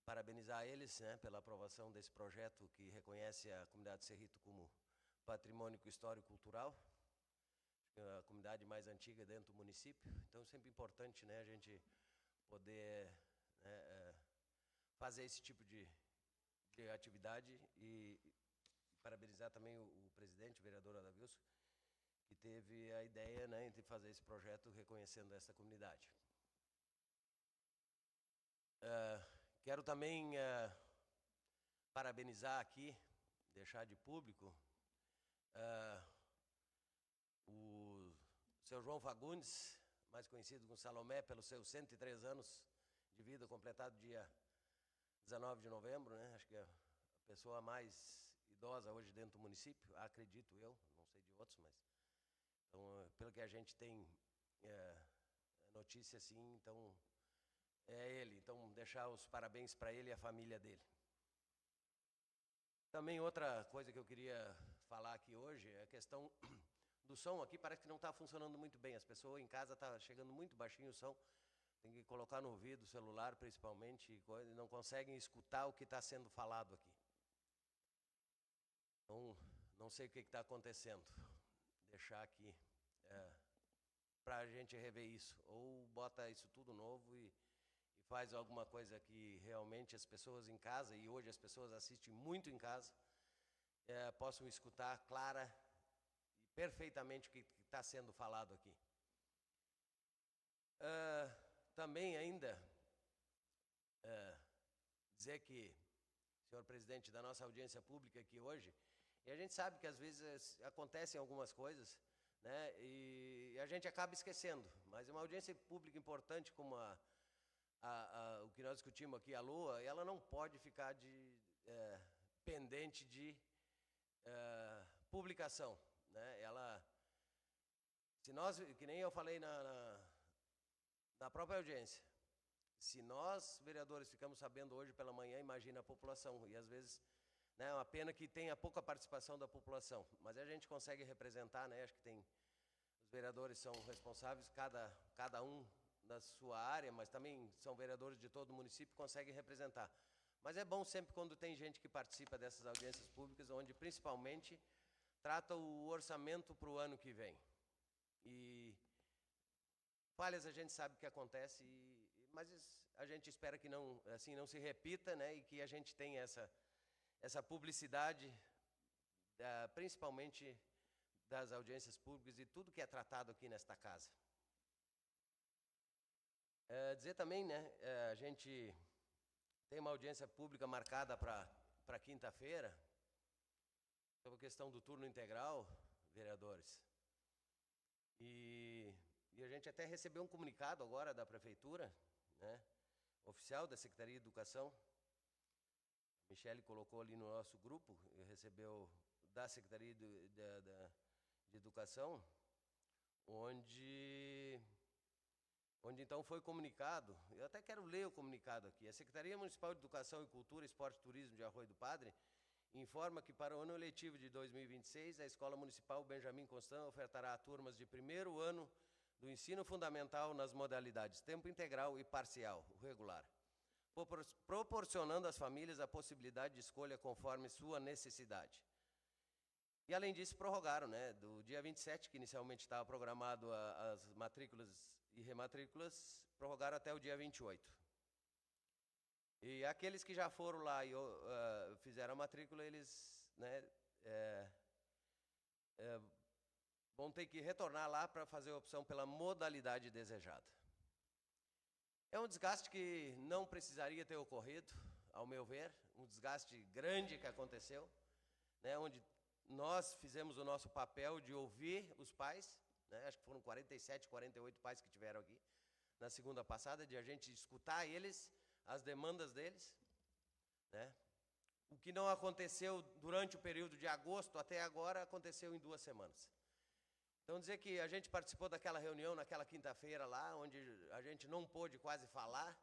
Parabenizar eles, né, pela aprovação desse projeto que reconhece a comunidade de Cerrito como patrimônio histórico e cultural, a comunidade mais antiga dentro do município. Então, sempre importante, né, a gente poder fazer esse tipo de atividade, e parabenizar também o presidente, o vereador Adavilson, que teve a ideia, né, de fazer esse projeto reconhecendo essa comunidade. Quero também parabenizar aqui, deixar de público, o seu João Fagundes, mais conhecido como Salomé, pelos seus 103 anos de vida, completado dia 19 de novembro, né? Acho que é a pessoa mais idosa hoje dentro do município, acredito eu, não sei de outros, mas então, pelo que a gente tem notícia assim, então é ele. Então, deixar os parabéns para ele e a família dele. Também outra coisa que eu queria falar aqui hoje é a questão do som. Aqui parece que não está funcionando muito bem. As pessoas em casa estão chegando muito baixinho o som. Tem que colocar no ouvido, celular principalmente, e não conseguem escutar o que está sendo falado aqui. Então, não sei o que está acontecendo. Deixar aqui para a gente rever isso. Ou bota isso tudo novo e faz alguma coisa que realmente as pessoas em casa, e hoje as pessoas assistem muito em casa, possam escutar clara e perfeitamente o que está sendo falado aqui. Também ainda dizer que, senhor presidente, da nossa audiência pública aqui hoje, e a gente sabe que às vezes acontecem algumas coisas, né, e a gente acaba esquecendo, mas uma audiência pública importante como o que nós discutimos aqui, a LOA, ela não pode ficar pendente de publicação, né? Se nós, que nem eu falei na própria audiência, se nós, vereadores, ficamos sabendo hoje pela manhã, imagina a população, e às vezes, né, é uma pena que tenha pouca participação da população, mas a gente consegue representar, né, acho que os vereadores são responsáveis, cada um da sua área, mas também são vereadores de todo o município, conseguem representar. Mas é bom sempre quando tem gente que participa dessas audiências públicas, onde principalmente trata o orçamento para o ano que vem. E falhas a gente sabe que acontece, mas a gente espera que não se repita, né, e que a gente tenha essa publicidade, principalmente das audiências públicas e tudo que é tratado aqui nesta casa. Dizer também, né, a gente tem uma audiência pública marcada para quinta-feira, sobre a questão do turno integral, vereadores. E a gente até recebeu um comunicado agora da Prefeitura, né, oficial da Secretaria de Educação. A Michele colocou ali no nosso grupo, e recebeu da Secretaria de Educação, onde então foi comunicado, eu até quero ler o comunicado aqui. A Secretaria Municipal de Educação e Cultura, Esporte e Turismo de Arroio do Padre informa que para o ano letivo de 2026, a Escola Municipal Benjamin Constant ofertará a turmas de primeiro ano do ensino fundamental nas modalidades tempo integral e parcial, regular, proporcionando às famílias a possibilidade de escolha conforme sua necessidade. E, além disso, prorrogaram, né, do dia 27, que inicialmente estava programado as matrículas e rematrículas, prorrogaram até o dia 28. E aqueles que já foram lá e fizeram a matrícula, eles, né, vão ter que retornar lá para fazer a opção pela modalidade desejada. É um desgaste que não precisaria ter ocorrido, ao meu ver, um desgaste grande que aconteceu, né, onde nós fizemos o nosso papel de ouvir os pais, né, acho que foram 47, 48 pais que tiveram aqui na segunda passada, de a gente escutar eles, as demandas deles, né. O que não aconteceu durante o período de agosto até agora, aconteceu em 2 semanas. Então, dizer que a gente participou daquela reunião naquela quinta-feira lá, onde a gente não pôde quase falar,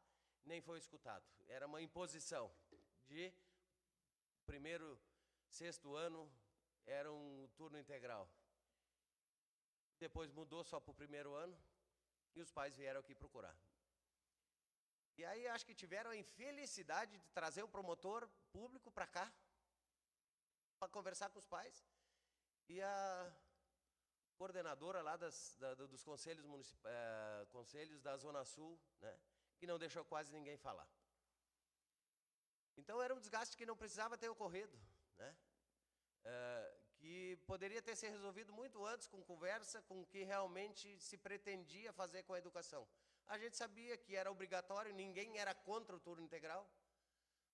nem foi escutado. Era uma imposição de primeiro, sexto ano, era um turno integral. Depois mudou só para o primeiro ano e os pais vieram aqui procurar. E aí acho que tiveram a infelicidade de trazer o promotor público para cá, para conversar com os pais. E a coordenadora lá dos conselhos conselhos da Zona Sul, né, que não deixou quase ninguém falar. Então era um desgaste que não precisava ter ocorrido, né, que poderia ter sido resolvido muito antes, com conversa, com o que realmente se pretendia fazer com a educação. A gente sabia que era obrigatório, ninguém era contra o turno integral,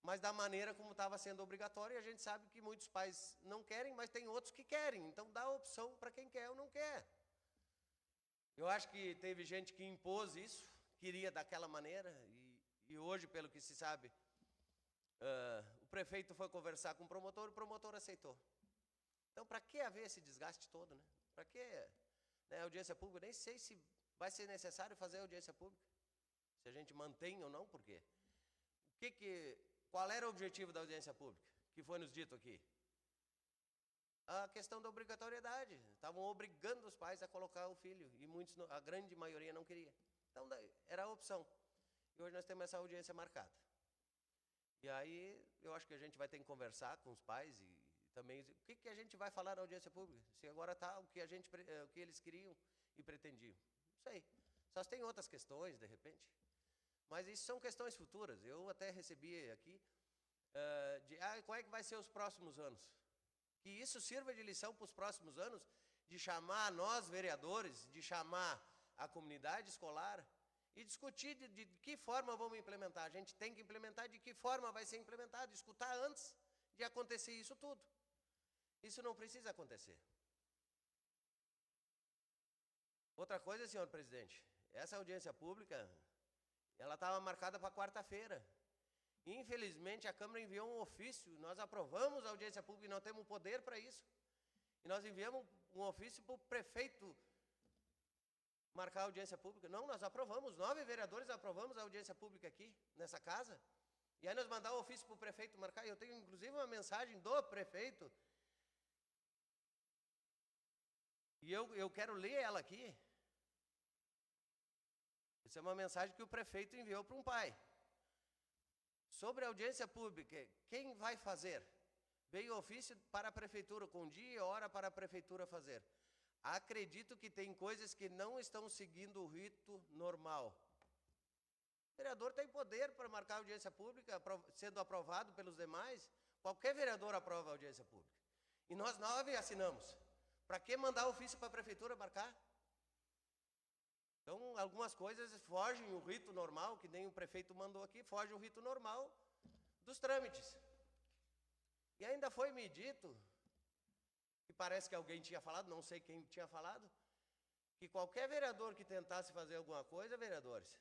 mas da maneira como estava sendo obrigatório, e a gente sabe que muitos pais não querem, mas tem outros que querem, então dá a opção para quem quer ou não quer. Eu acho que teve gente que impôs isso, queria daquela maneira, e hoje, pelo que se sabe, o prefeito foi conversar com o promotor aceitou. Então, para que haver esse desgaste todo, né? Para que, né, audiência pública? Nem sei se vai ser necessário fazer audiência pública, se a gente mantém ou não, por quê? Qual era o objetivo da audiência pública, que foi nos dito aqui? A questão da obrigatoriedade. Estavam obrigando os pais a colocar o filho, e muitos, a grande maioria não queria. Então, era a opção. E hoje nós temos essa audiência marcada. E aí, eu acho que a gente vai ter que conversar com os pais e também, o que a gente vai falar na audiência pública? Se agora está o que eles queriam e pretendiam. Não sei. Só se tem outras questões, de repente. Mas isso são questões futuras. Eu até recebi aqui, qual é que vai ser os próximos anos? Que isso sirva de lição para os próximos anos, de chamar nós, vereadores, de chamar a comunidade escolar e discutir de que forma vamos implementar. A gente tem que implementar, de que forma vai ser implementado, escutar antes de acontecer isso tudo. Isso não precisa acontecer. Outra coisa, senhor presidente, essa audiência pública, ela estava marcada para quarta-feira. Infelizmente, a Câmara enviou um ofício, nós aprovamos a audiência pública e não temos poder para isso. E nós enviamos um ofício para o prefeito marcar a audiência pública. Não, nós aprovamos, 9 vereadores aprovamos a audiência pública aqui, nessa casa. E aí nós mandamos o ofício para o prefeito marcar. Eu tenho, inclusive, uma mensagem do prefeito. E eu quero ler ela aqui. Isso é uma mensagem que o prefeito enviou para um pai. Sobre a audiência pública, quem vai fazer? Veio ofício para a prefeitura, com dia e hora para a prefeitura fazer. Acredito que tem coisas que não estão seguindo o rito normal. O vereador tem poder para marcar a audiência pública, sendo aprovado pelos demais. Qualquer vereador aprova a audiência pública. E nós 9 assinamos. Para que mandar ofício para a prefeitura marcar? Então, algumas coisas fogem o rito normal, que nem o prefeito mandou aqui, foge o rito normal dos trâmites. E ainda foi me dito, que parece que alguém tinha falado, não sei quem tinha falado, que qualquer vereador que tentasse fazer alguma coisa, vereadores,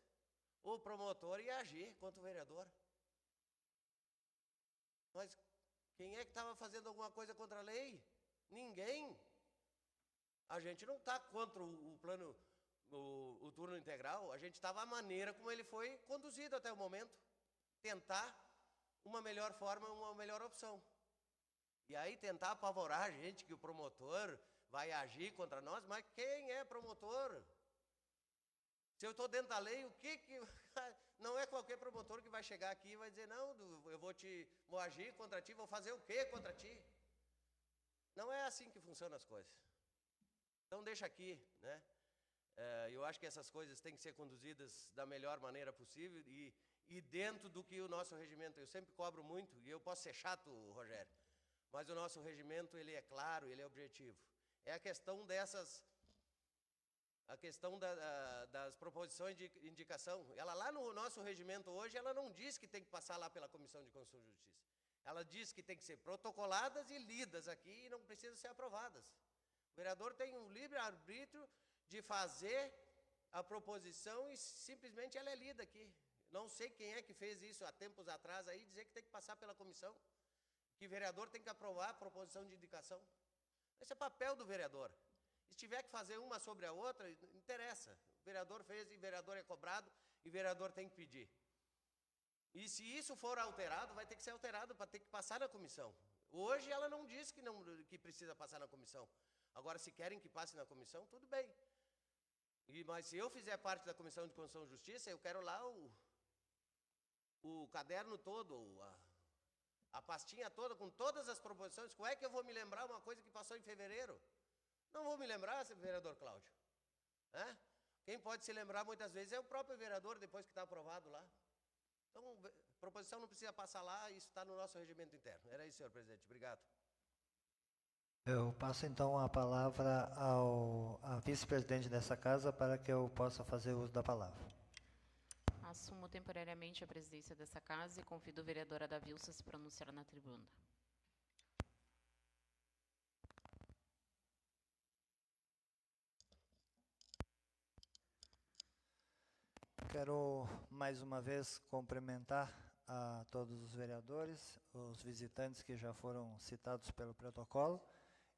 o promotor ia agir contra o vereador. Mas quem é que estava fazendo alguma coisa contra a lei? Ninguém. A gente não está contra o plano, o turno integral, a gente estava a maneira como ele foi conduzido até o momento. Tentar uma melhor forma, uma melhor opção. E aí tentar apavorar a gente que o promotor vai agir contra nós, mas quem é promotor? Se eu estou dentro da lei, o que que... Não é qualquer promotor que vai chegar aqui e vai dizer, não, eu vou agir contra ti, vou fazer o quê contra ti? Não é assim que funcionam as coisas. Então deixa aqui, né? Eu acho que essas coisas têm que ser conduzidas da melhor maneira possível e dentro do que o nosso regimento, eu sempre cobro muito, e eu posso ser chato, Rogério, mas o nosso regimento, ele é claro, ele é objetivo. É a questão das proposições de indicação. Ela lá no nosso regimento hoje, ela não diz que tem que passar lá pela Comissão de Constituição e Justiça. Ela diz que tem que ser protocoladas e lidas aqui e não precisam ser aprovadas. O vereador tem um livre-arbítrio de fazer a proposição e simplesmente ela é lida aqui. Não sei quem é que fez isso há tempos atrás aí, dizer que tem que passar pela comissão, que o vereador tem que aprovar a proposição de indicação. Esse é papel do vereador. Se tiver que fazer uma sobre a outra, não interessa. O vereador fez e o vereador é cobrado e o vereador tem que pedir. E se isso for alterado, vai ter que ser alterado para ter que passar na comissão. Hoje ela não diz que precisa passar na comissão. Agora, se querem que passe na comissão, tudo bem. Mas se eu fizer parte da Comissão de Constituição e Justiça, eu quero lá o caderno todo, a pastinha toda, com todas as proposições. Como é que eu vou me lembrar uma coisa que passou em fevereiro? Não vou me lembrar, vereador Cláudio. Quem pode se lembrar muitas vezes é o próprio vereador, depois que está aprovado lá. Então, a proposição não precisa passar lá, isso está no nosso regimento interno. Era isso, senhor presidente. Obrigado. Eu passo então a palavra à vice-presidente dessa casa para que eu possa fazer uso da palavra. Assumo temporariamente a presidência dessa casa e convido o vereador Adavilson a se pronunciar na tribuna. Quero mais uma vez cumprimentar a todos os vereadores, os visitantes que já foram citados pelo protocolo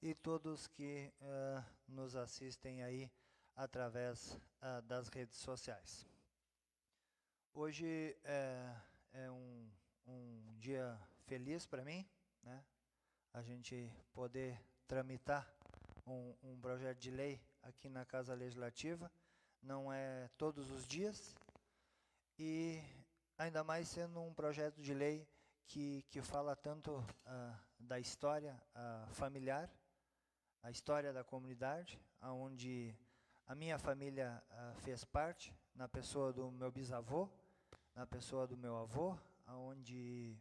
e todos que nos assistem aí através das redes sociais. Hoje é um dia feliz para mim, né? A gente poder tramitar um projeto de lei aqui na Casa Legislativa, não é todos os dias, e ainda mais sendo um projeto de lei que fala tanto da história familiar, a história da comunidade, onde a minha família fez parte, na pessoa do meu bisavô, na pessoa do meu avô, onde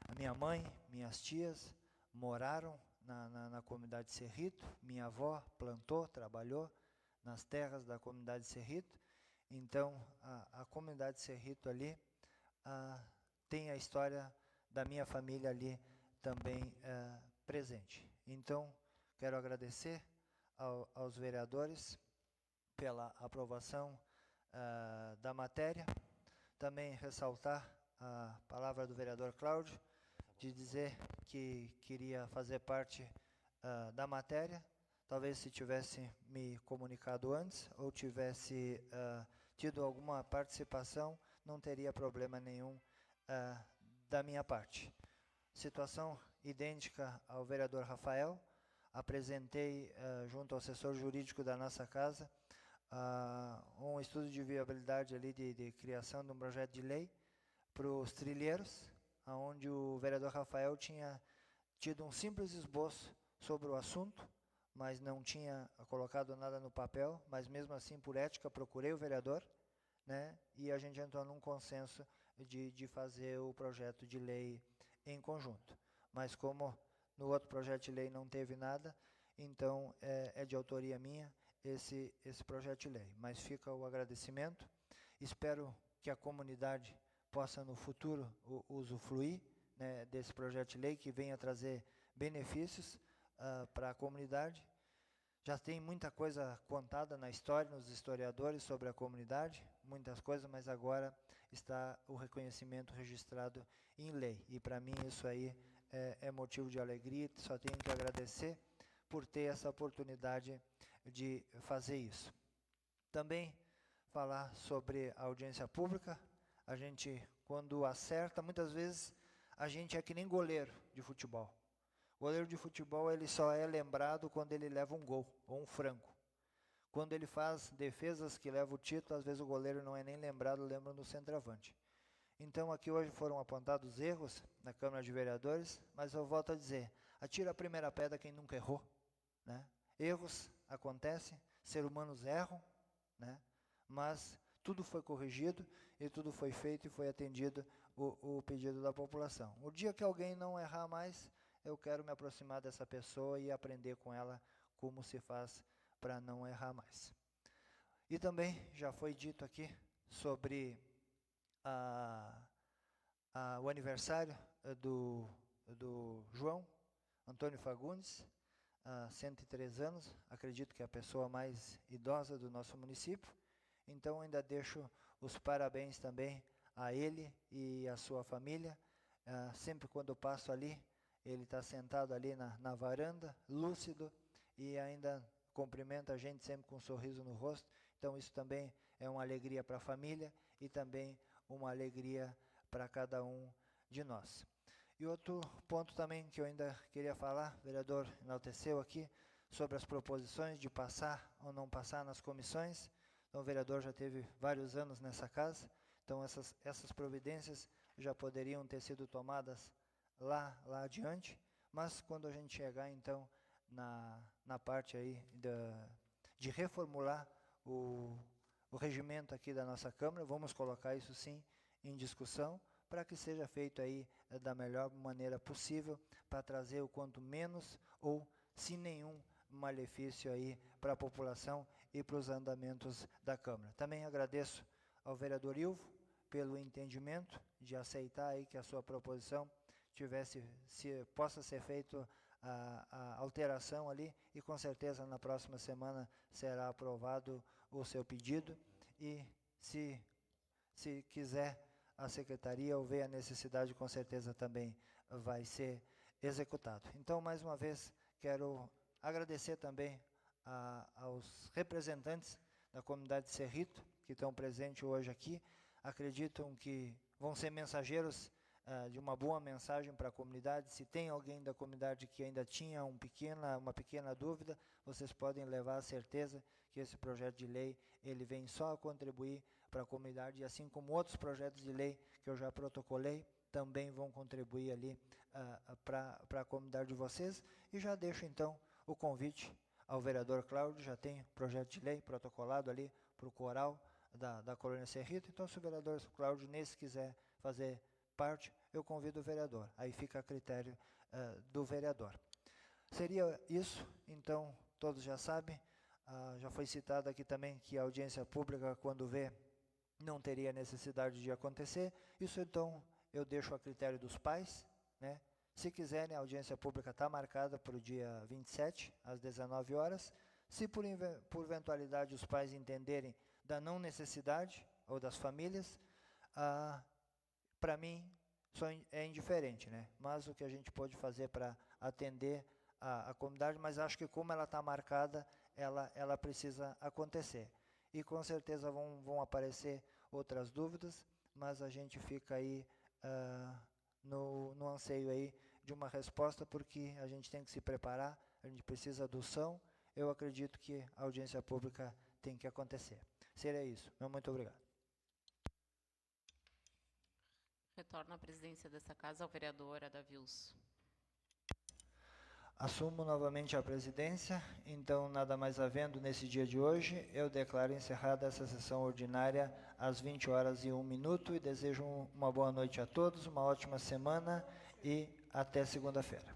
a minha mãe, minhas tias moraram na comunidade Cerrito. Minha avó plantou, trabalhou nas terras da comunidade Cerrito. Então, a comunidade Cerrito ali tem a história da minha família ali também presente. Então, quero agradecer aos vereadores pela aprovação da matéria. Também ressaltar a palavra do vereador Cláudio, de dizer que queria fazer parte da matéria. Talvez se tivesse me comunicado antes ou tivesse tido alguma participação, não teria problema nenhum da minha parte. Situação idêntica ao vereador Rafael. Apresentei, junto ao assessor jurídico da nossa casa, um estudo de viabilidade ali de criação de um projeto de lei para os trilheiros, onde o vereador Rafael tinha tido um simples esboço sobre o assunto, mas não tinha colocado nada no papel, mas mesmo assim, por ética, procurei o vereador, né, e a gente entrou num consenso de fazer o projeto de lei em conjunto. Mas como no outro projeto de lei não teve nada, então é de autoria minha esse projeto de lei. Mas fica o agradecimento. Espero que a comunidade possa no futuro usufruir, né, desse projeto de lei, que venha trazer benefícios para a comunidade. Já tem muita coisa contada na história, nos historiadores, sobre a comunidade, muitas coisas, mas agora está o reconhecimento registrado em lei. E para mim isso aí é motivo de alegria. Só tenho que agradecer por ter essa oportunidade de fazer isso. Também falar sobre a audiência pública. A gente, quando acerta, muitas vezes a gente é que nem goleiro de futebol. Goleiro de futebol, ele só é lembrado quando ele leva um gol ou um frango. Quando ele faz defesas que levam o título, às vezes o goleiro não é nem lembrado, lembra do centroavante. Então, aqui hoje foram apontados erros na Câmara de Vereadores, mas eu volto a dizer, atira a primeira pedra quem nunca errou, né? Erros acontecem, seres humanos erram, né? Mas tudo foi corrigido e tudo foi feito e foi atendido o pedido da população. O dia que alguém não errar mais, eu quero me aproximar dessa pessoa e aprender com ela como se faz para não errar mais. E também já foi dito aqui sobre o aniversário do João Antônio Fagundes, 103 anos, acredito que é a pessoa mais idosa do nosso município. Então ainda deixo os parabéns também a ele e a sua família. Sempre quando eu passo ali, ele está sentado ali na varanda, lúcido, e ainda cumprimenta a gente sempre com um sorriso no rosto. Então isso também é uma alegria para a família e também uma alegria para cada um de nós. E outro ponto também que eu ainda queria falar, o vereador enalteceu aqui, sobre as proposições de passar ou não passar nas comissões. Então o vereador já teve vários anos nessa casa, então essas providências já poderiam ter sido tomadas lá adiante, mas quando a gente chegar então na parte aí de reformular o regimento aqui da nossa Câmara, vamos colocar isso sim em discussão, para que seja feito aí da melhor maneira possível, para trazer o quanto menos ou se nenhum malefício aí para a população e para os andamentos da Câmara. Também agradeço ao vereador Ilvo pelo entendimento de aceitar aí que a sua proposição possa ser feito a alteração ali, e com certeza na próxima semana será aprovado o seu pedido, e se quiser a secretaria ou ver a necessidade, com certeza também vai ser executado. Então, mais uma vez, quero agradecer também aos representantes da comunidade de Cerrito, que estão presentes hoje aqui. Acreditam que vão ser mensageiros de uma boa mensagem para a comunidade. Se tem alguém da comunidade que ainda tinha uma pequena dúvida, vocês podem levar a certeza que esse projeto de lei ele vem só a contribuir para a comunidade, e assim como outros projetos de lei que eu já protocolei, também vão contribuir ali para a comunidade de vocês. E já deixo então o convite ao vereador Cláudio, já tem projeto de lei protocolado ali para o coral da Colônia Cerrito. Então, se o vereador Cláudio Nesse quiser fazer parte, eu convido o vereador. Aí fica a critério do vereador. Seria isso, então, todos já sabem. Já foi citado aqui também que a audiência pública, quando vê, não teria necessidade de acontecer. Isso, então, eu deixo a critério dos pais, né? Se quiserem, a audiência pública está marcada para o dia 27, às 19 horas. Se por eventualidade os pais entenderem da não necessidade, ou das famílias, para mim só é indiferente, né? Mas o que a gente pode fazer para atender a comunidade, mas acho que como ela está marcada, ela precisa acontecer. E com certeza vão aparecer outras dúvidas, mas a gente fica aí no anseio aí de uma resposta, porque a gente tem que se preparar, a gente precisa do som. Eu acredito que a audiência pública tem que acontecer. Seria isso. Muito obrigado. Retorno à presidência dessa casa ao vereador Adavilson. Assumo novamente a presidência. Então, nada mais havendo nesse dia de hoje, eu declaro encerrada essa sessão ordinária às 20h01 e desejo uma boa noite a todos, uma ótima semana e até segunda-feira.